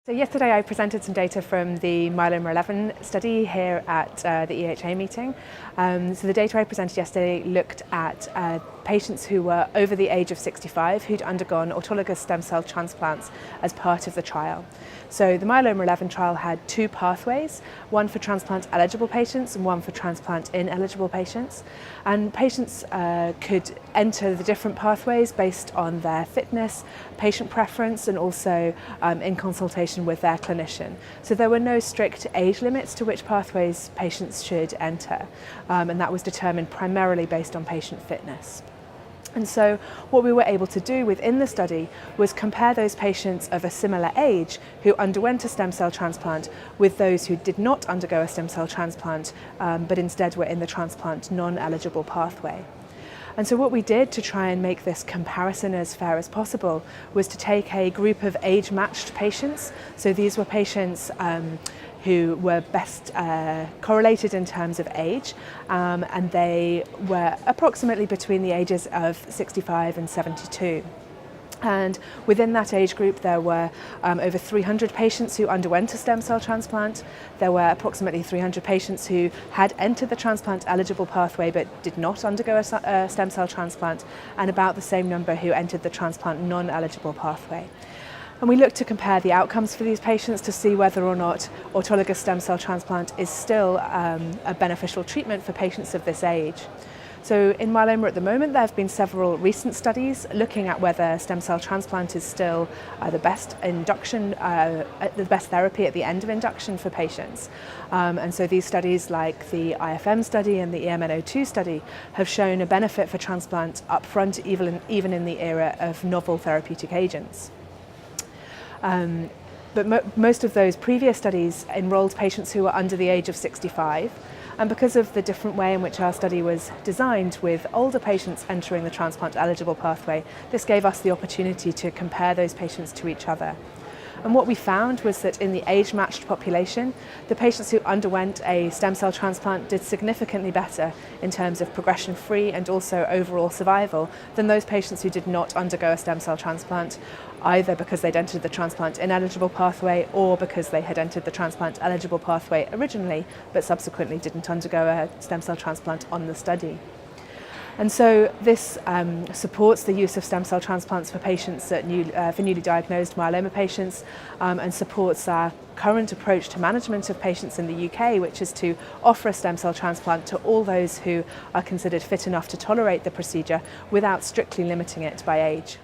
So yesterday I presented some data from the Myeloma XI study here at the EHA meeting. So the data I presented yesterday looked at patients who were over the age of 65 who'd undergone autologous stem cell transplants as part of the trial. So the Myeloma XI trial had two pathways, one for transplant eligible patients and one for transplant ineligible patients. And patients could enter the different pathways based on their fitness, patient preference, and also in consultation with their clinician. So there were no strict age limits to which pathways patients should enter, and that was determined primarily based on patient fitness. And so what we were able to do within the study was compare those patients of a similar age who underwent a stem cell transplant with those who did not undergo a stem cell transplant, but instead were in the transplant non-eligible pathway. And so what we did to try and make this comparison as fair as possible was to take a group of age-matched patients. So these were patients who were best correlated in terms of age, and they were approximately between the ages of 65 and 72. And within that age group there were over 300 patients who underwent a stem cell transplant. There were approximately 300 patients who had entered the transplant eligible pathway but did not undergo a stem cell transplant, and about the same number who entered the transplant non-eligible pathway. And we looked to compare the outcomes for these patients to see whether or not autologous stem cell transplant is still a beneficial treatment for patients of this age. So in myeloma at the moment, there have been several recent studies looking at whether stem cell transplant is still the best induction, the best therapy at the end of induction for patients. And so these studies, like the IFM study and the EMN02 study, have shown a benefit for transplant upfront, even in the era of novel therapeutic agents. But most of those previous studies enrolled patients who were under the age of 65. And because of the different way in which our study was designed, with older patients entering the transplant eligible pathway, this gave us the opportunity to compare those patients to each other. And what we found was that in the age-matched population, the patients who underwent a stem cell transplant did significantly better in terms of progression-free and also overall survival than those patients who did not undergo a stem cell transplant, either because they'd entered the transplant ineligible pathway or because they had entered the transplant eligible pathway originally but subsequently didn't undergo a stem cell transplant on the study. And so this supports the use of stem cell transplants for patients for newly diagnosed myeloma patients, and supports our current approach to management of patients in the UK, which is to offer a stem cell transplant to all those who are considered fit enough to tolerate the procedure without strictly limiting it by age.